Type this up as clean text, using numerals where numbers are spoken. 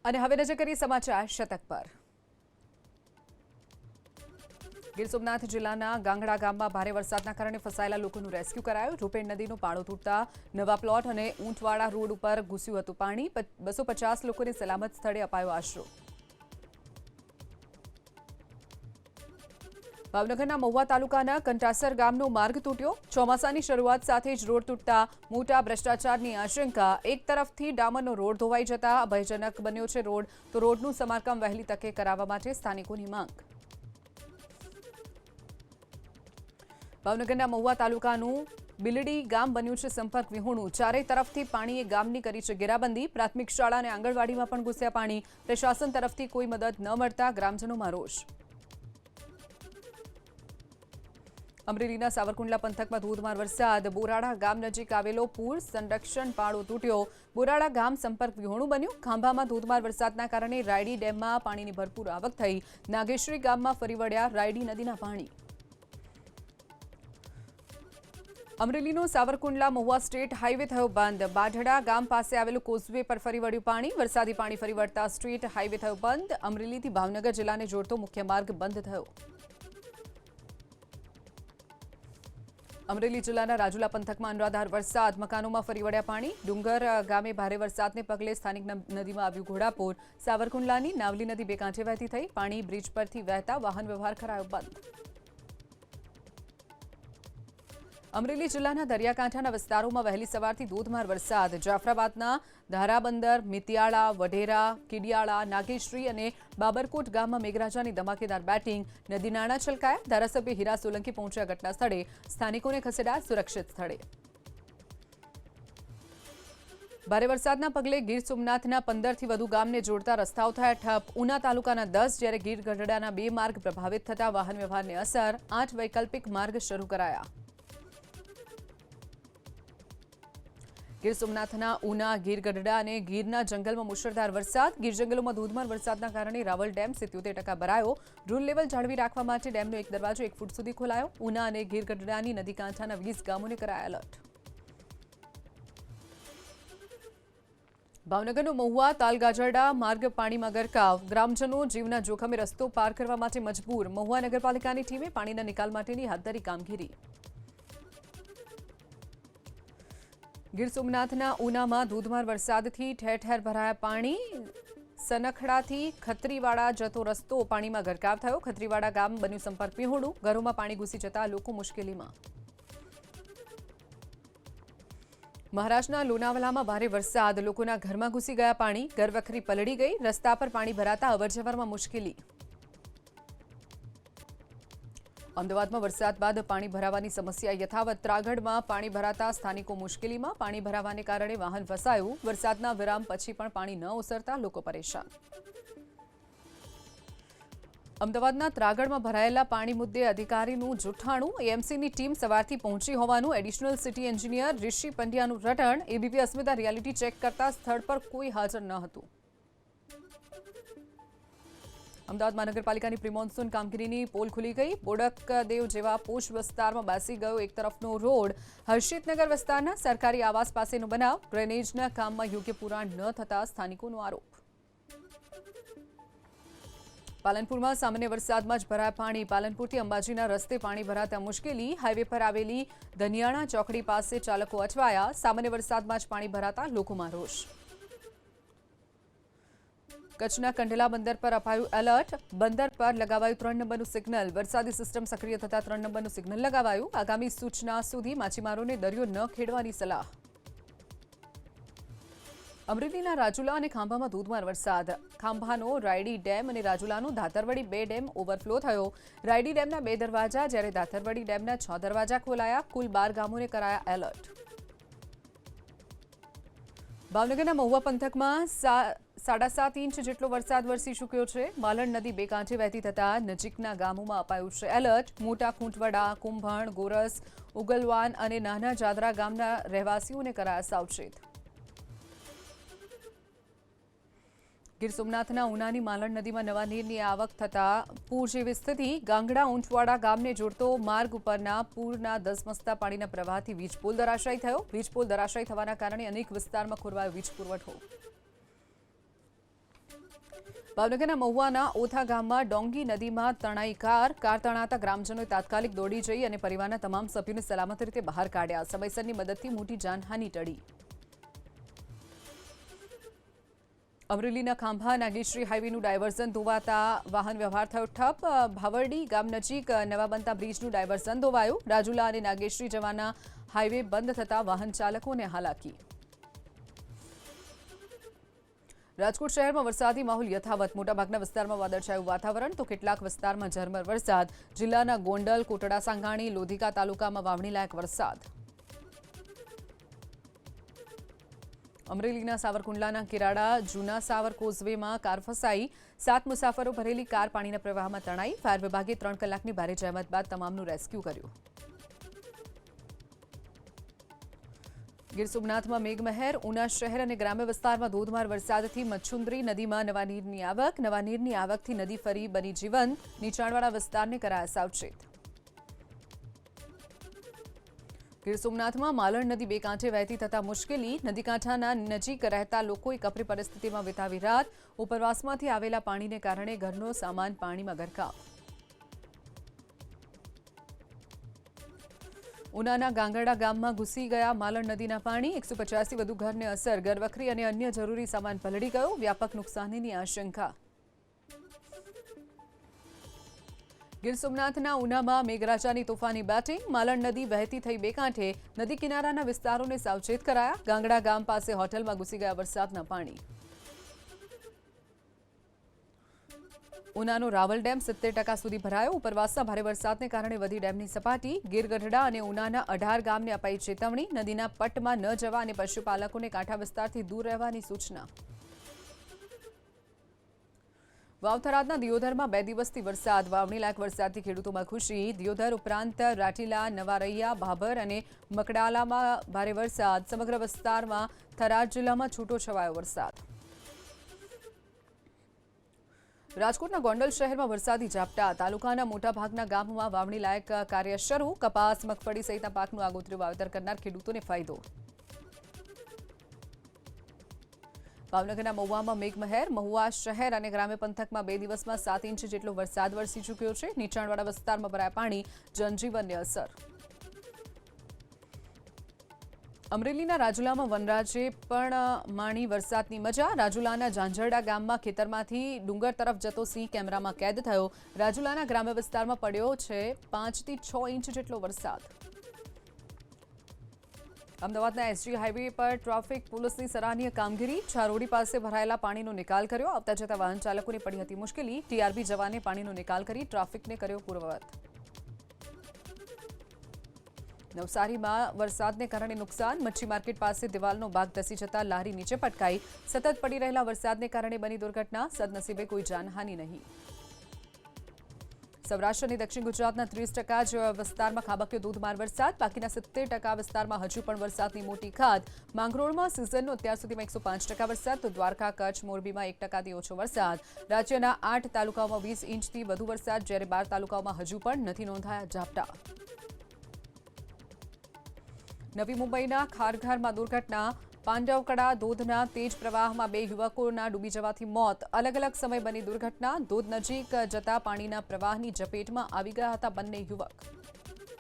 અને હવે નજર કરીએ સમાચાર શતક પર। ગીર સોમનાથ જિલ્લાના ગાંગડા ગામમાં ભારે વરસાદના કારણે ફસાયેલા લોકોનું રેસ્ક્યુ કરાયું। રૂપેણ નદીનો પાળો તૂટતા નવા પ્લોટ અને ઊંટવાડા રોડ ઉપર ઘૂસ્યું હતું પાણી। 250 લોકોને સલામત સ્થળે અપાયો આશરો। ભાવનગરના મહુવા તાલુકાના કંટાસર ગામનો માર્ગ તૂટ્યો। ચોમાસાની શરૂઆત સાથે જ રોડ તૂટતા મોટા ભ્રષ્ટાચારની આશંકા। એક તરફથી ડામરનો રોડ ધોવાઈ જતા ભયજનક બન્યો છે રોડ, તો રોડનું સમારકામ વહેલી તકે કરાવવા માટે સ્થાનિકોની માંગ। ભાવનગરના મહુવા તાલુકાનું બિલડી ગામ બન્યું છે સંપર્ક વિહોણું। ચારે તરફથી પાણીએ ગામની કરી છે ઘેરાબંધી। પ્રાથમિક શાળા અને આંગણવાડીમાં પણ ઘૂસ્યા પાણી। પ્રશાસન તરફથી કોઈ મદદ ન મળતા ગ્રામજનોમાં રોષ। અમરેલીના સાવરકુંડલા પંથકમાં ધોધમાર વરસાદ। બોરાડા ગામ નજીક આવેલો પૂર સંરક્ષણ પાળો તૂટ્યો। બોરાડા ગામ સંપર્ક વિહોણું બન્યું। ખાંભામાં ધોધમાર વરસાદના કારણે રાયડી ડેમમાં પાણીની ભરપૂર આવક થઈ। નાગેશ્રી ગામમાં ફરી વળ્યા રાયડી નદીના પાણી। અમરેલીનો સાવરકુંડલા મહુવા સ્ટેટ હાઈવે થયો બંધ। બાઢડા ગામ પાસે આવેલું કોઝવે પર ફરી વળ્યું પાણી। વરસાદી પાણી ફરી વળતા સ્ટેટ હાઈવે થયો બંધ। અમરેલીથી ભાવનગર જિલ્લાને જોડતો મુખ્ય માર્ગ બંધ થયો। અમરેલી જિલ્લાના રાજુલા પંથકમાં અનરાધાર વરસાદ। મકાનોમાં ફરી વળ્યા પાણી। ડુંગર ગામે ભારે વરસાદને પગલે સ્થાનિક નદીમાં આવ્યું ઘોડાપૂર। સાવરકુંડલાની નાવલી નદી બે કાંઠે વહેતી થઈ। પાણી બ્રિજ પરથી વહેતા વાહન વ્યવહાર કરાયો બંધ। અમરેલી જિલ્લાના દરિયાકાંઠાના વિસ્તારોમાં વહેલી સવારથી ધોધમાર વરસાદ। જાફરાબાદના ધારાબંદર, મિતિયાળા, વઢેરા, કીડિયાળા, નાગેશ્રી અને બાબરકોટ ગામમાં મેઘરાજાની ધમાકેદાર બેટિંગ। નદી નાળા છલકાયા। ધારાસભ્ય હીરા સોલંકી પહોંચ્યા ઘટના સ્થળે। સ્થાનિકોને ખસેડાયા સુરક્ષિત સ્થળે। ભારે વરસાદના પગલે ગીર સોમનાથના 15થી વધુ ગામને જોડતા રસ્તાઓ થયા ઠપ। ઉના તાલુકાના 10 જ્યારે ગીર ગઢડાના 2 માર્ગ પ્રભાવિત થતા વાહન વ્યવહારને અસર। 8 વૈકલ્પિક માર્ગ શરૂ કરાયા। ગીર સોમનાથના ઉના, ગીર ગઢડા અને ગીરના જંગલમાં મુશળધાર વરસાદ। ગીર જંગલોમાં ધોધમાર વરસાદના કારણે રાવલ ડેમ 77% ભરાયો। રૂલ લેવલ જાળવી રાખવા માટે ડેમનો એક દરવાજો 1 ફૂટ સુધી ખોલાયો। ઉના અને ગીર ગઢડાની નદી કાંઠાના 20 ગામોને કરાયા એલર્ટ। ભાવનગરનો મહુવા તાલગાજરડા માર્ગ પાણીમાં ગરકાવ। ગ્રામજનો જીવના જોખમે રસ્તો પાર કરવા માટે મજબૂર। મહુવા નગરપાલિકાની ટીમે પાણીના નિકાલ માટેની હાથ ધરી કામગીરી। ગીર સોમનાથના ઉનામાં ધોધમાર વરસાદથી ઠેર ઠેર ભરાયા પાણી। સનખડાથી ખત્રીવાડા જતો રસ્તો પાણીમાં ગરકાવ થયો। ખત્રીવાડા ગામ બન્યું સંપર્ક વિહોણું। ઘરોમાં પાણી ઘૂસી જતા લોકો મુશ્કેલીમાં। મહારાષ્ટ્રના લોનાવાલામાં ભારે વરસાદ। લોકોના ઘરમાં ઘૂસી ગયા પાણી। ઘરવખરી પલળી ગઈ। રસ્તા પર પાણી ભરાતા અવરજવરમાં મુશ્કેલી। અમદાવાદમાં વરસાદ બાદ પાણી ભરાવાની સમસ્યા યથાવત। ત્રાગડમાં પાણી ભરાતા સ્થાનિકો મુશ્કેલીમાં। પાણી ભરાવાને કારણે વાહન ફસાયું। વરસાદના વિરામ પછી પણ પાણી ન ઓસરતા લોકો પરેશાન। અમદાવાદના ત્રાગડમાં ભરાયેલા પાણી મુદ્દે અધિકારીનું જૂઠાણું। એએમસીની ટીમ સવારથી પહોંચી હોવાનું એડિશનલ સિટી એન્જિનિયર ઋષિ પંડ્યાનું રટણ। એબીપી અસ્મિતા રિયાલિટી ચેક કરતા સ્થળ પર કોઈ હાજર ન હતું। અમદાવાદ મહાનગરપાલિકાની પ્રી-મોન્સૂન કામગીરીની પોલ ખુલી ગઈ। બોડકદેવ જેવા પોશ વિસ્તારમાં બેસી ગયો એક તરફનો રોડ। હર્ષિતનગર વિસ્તારના સરકારી આવાસ પાસેનો બનાવ। ડ્રેનેજના કામમાં યોગ્ય પુરાણ ન થતા સ્થાનિકોનો આરોપ। પાલનપુરમાં સામાન્ય વરસાદમાં જ ભરાયા પાણી। પાલનપુરથી અંબાજીના રસ્તે પાણી ભરાતા મુશ્કેલી। હાઈવે પર આવેલી ધનિયાણા ચોકડી પાસે ચાલકો અટવાયા। સામાન્ય વરસાદમાં જ પાણી ભરાતા લોકોમાં રોષ। કચ્છના કંડલા બંદર પર અપાયું એલર્ટ। બંદર પર લગાવાયું 3 નંબરનું સિગ્નલ। વરસાદી સિસ્ટમ સક્રિય થતા 3 નંબરનું સિગ્નલ લગાવાયું। આગામી સૂચના સુધી માછીમારોને દરિયો ન ખેડવાની સલાહ। અમરેલીના રાજુલા અને ખાંભામાં ધોધમાર વરસાદ। ખાંભાનો રાયડી ડેમ અને રાજુલાનો ધાતરવડી 2 ડેમ ઓવરફ્લો થયો। રાયડી ડેમના 2 દરવાજા જ્યારે ધાતરવડી ડેમના 6 દરવાજા ખોલાયા। કુલ 12 ગામોને કરાયા એલર્ટ। ભાવનગરના મહુવા પંથકમાં 7.5 ઇંચ જેટલો વરસાદ વરસી ચૂક્યો છે। માલણ નદી બે કાંઠે વહેતી થતા નજીકના ગામોમાં અપાયું છે એલર્ટ। મોટા ખૂંટવડા, કુંભણ, ગોરસ, ઉગલવાન અને નાના જાદરા ગામના રહેવાસીઓને કરાયા સાવચેત। ગીર સોમનાથના ઉનાની માલણ નદીમાં નવા નીરની આવક થતા પૂર જેવી સ્થિતિ। ગાંગડા ઊંટવાડા ગામને જોડતો માર્ગ ઉપરના પૂરના ધસમસતા પાણીના પ્રવાહથી વીજપોલ ધરાશાયી થયો। વીજપોલ ધરાશાયી થવાના કારણે અનેક વિસ્તારમાં ખોરવાયો વીજ પુરવઠો। ભાવનગરના મહુવાના ઓથા ગામમાં ડોંગી નદીમાં તણાઈ કાર તણાતા ગ્રામજનોએ તાત્કાલિક દોડી જઈ અને પરિવારના તમામ સભ્યોને સલામત રીતે બહાર કાઢ્યા. સમયસરની મદદથી મોટી જાનહાનિ ટળી. અમરેલીના ખાંભા નાગેશ્રી હાઈવેનું ડાયવર્ઝન ધોવાતા વાહન વ્યવહાર થયો ઠપ. ભાવરડી ગામ નજીક નવા બનતા બ્રિજનું ડાયવર્ઝન ધોવાયું. રાજુલા અને નાગેશ્રી જવાના હાઈવે બંધ થતા વાહન ચાલકોને હાલાકી. રાજકોટ શહેરમાં વરસાદી માહોલ યથાવત. મોટાભાગના વિસ્તારમાં વાદળછાયું વાતાવરણ તો કેટલાક વિસ્તારમાં ઝરમર વરસાદ. જિલ્લાના ગોંડલ, કોટડા સાંગાણી, લોધિકા તાલુકામાં વાવણીલાયક વરસાદ. અમરેલીના સાવરકુંડલાના કિરાડા જૂના સાવર કોઝવેમાં કાર ફસાઈ. 7 મુસાફરો ભરેલી કાર પાણીના પ્રવાહમાં તણાઈ. ફાયર વિભાગે 3 કલાકની ભારે જહેમત બાદ તમામનું રેસ્ક્યુ કર્યું. ગીર સોમનાથમાં મેઘમહેર. ઉના શહેર અને ગ્રામ્ય વિસ્તારમાં ધોધમાર વરસાદથી મચ્છુન્દ્રી નદીમાં નવા નીરની આવક. નવા નીરની આવકથી નદી ફરી બની જીવંત. નીચાણવાળા વિસ્તારને કરાયા સાવચેત. ગીર સોમનાથમાં માલણ નદી બે કાંઠે વહેતી થતા મુશ્કેલી. નદીકાંઠાના નજીક રહેતા લોકોએ કપરી પરિસ્થિતિમાં વિતાવી રાત. ઉપરવાસમાંથી આવેલા પાણીને કારણે ઘરનો સામાન પાણીમાં ગરકાવ. ઉનાના ગાંગડા ગામમાં ઘૂસી ગયા માલણ નદીના પાણી. 150થી વધુ ઘરને અસર. ઘરવખરી અને અન્ય જરૂરી સામાન પલળી ગયો. વ્યાપક નુકસાનીની આશંકા. ગીર સોમનાથના ઉનામાં મેઘરાજાની તોફાની બેટિંગ. માલણ નદી વહેતી થઈ બે કાંઠે. નદી કિનારાના વિસ્તારોને સાવચેત કરાયા. ગાંગડા ગામ પાસે હોટલમાં ઘૂસી ગયા વરસાદના પાણી. ઉનાનો રાવલ ડેમ 70% સુધી ભરાયો. ઉપરવાસના ભારે વરસાદને કારણે વધી ડેમની સપાટી. ગીર ગઢડા અને ઉનાના 18 ગામને અપાઈ ચેતવણી. નદીના પટમાં ન જવા અને પશુપાલકોને કાંઠા વિસ્તારથી દૂર રહેવાની સૂચના. વાવથરાદના દિયોદરમાં 2 દિવસથી વરસાદ. વાવણીલાયક વરસાદથી ખેડૂતોમાં ખુશી. દિયોદર ઉપરાંત રાઠીલા, નવારૈયા, ભાભર અને મકડાલામાં ભારે વરસાદ. સમગ્ર વિસ્તારમાં થરાદ જિલ્લામાં છૂટો છવાયો વરસાદ. રાજકોટના ગોંડલ શહેરમાં વરસાદી ઝાપટા. તાલુકાના મોટાભાગના ગામોમાં વાવણીલાયક કાર્ય શરૂ. કપાસ, મગફળી સહિતના પાકનું આગોતરું વાવેતર કરનાર ખેડૂતોને ફાયદો. ભાવનગરના મહુવામાં મેઘમહેર. મહુવા શહેર અને ગ્રામ્ય પંથકમાં 2 દિવસમાં 7 ઇંચ જેટલો વરસાદ વરસી ચૂક્યો છે. નીચાણવાળા વિસ્તારમાં ભરાયા પાણી. જનજીવનને અસર. અમરેલીના રાજુલામાં વનરાજે પણ માણી વરસાદની મજા. રાજુલાના ઝાંઝરડા ગામમાં ખેતરમાંથી ડુંગર તરફ જતો સિંહ કેમેરામાં કેદ થયો. રાજુલાના ગ્રામ્ય વિસ્તારમાં પડ્યો છે 5 થી 6 ઇંચ જેટલો વરસાદ. અમદાવાદના એસજી હાઈવે પર ટ્રાફિક પોલીસની સરાહનીય કામગીરી. ચારોડી પાસે ભરાયેલા પાણીનો નિકાલ કર્યો. આવતા જતા વાહન ચાલકોને પડી હતી મુશ્કેલી. ટીઆરબી જવાને પાણીનો નિકાલ કરી ટ્રાફિકને કર્યો પૂર્વવત. નવસારીમાં વરસાદને કારણે નુકસાન. મચ્છી માર્કેટ પાસે દિવાલનો ભાગ ધસી જતા લારી નીચે પટકાઈ. સતત પડી રહેલા વરસાદને કારણે બની દુર્ઘટના. સદનસીબે કોઈ જાનહાનિ નહીં. સૌરાષ્ટ્ર અને દક્ષિણ ગુજરાતના 30% જ વિસ્તારમાં ખાબક્યો ધોધમાર વરસાદ. બાકીના 70% વિસ્તારમાં હજુ પણ વરસાદની મોટી ખાધ. માંગરોળમાં સિઝનનો અત્યાર સુધીમાં 105% વરસાદ. તો દ્વારકા, કચ્છ, મોરબીમાં 1%થી ઓછો વરસાદ. રાજ્યના 8 તાલુકાઓમાં 20 ઇંચથી વધુ વરસાદ. જ્યારે 12 તાલુકાઓમાં હજુ પણ નથી નોંધાયા ઝાપટા. નવી મુંબઈના ખારઘરમાં દુર્ઘટના. પાંડવકડા ધોધના તેજ પ્રવાહમાં 2 યુવકોના ડૂબી જવાથી મોત. અલગ અલગ સમય બની દુર્ઘટના. ધોધ નજીક જતા પાણીના પ્રવાહની ઝપેટમાં આવી ગયા હતા બંને યુવક.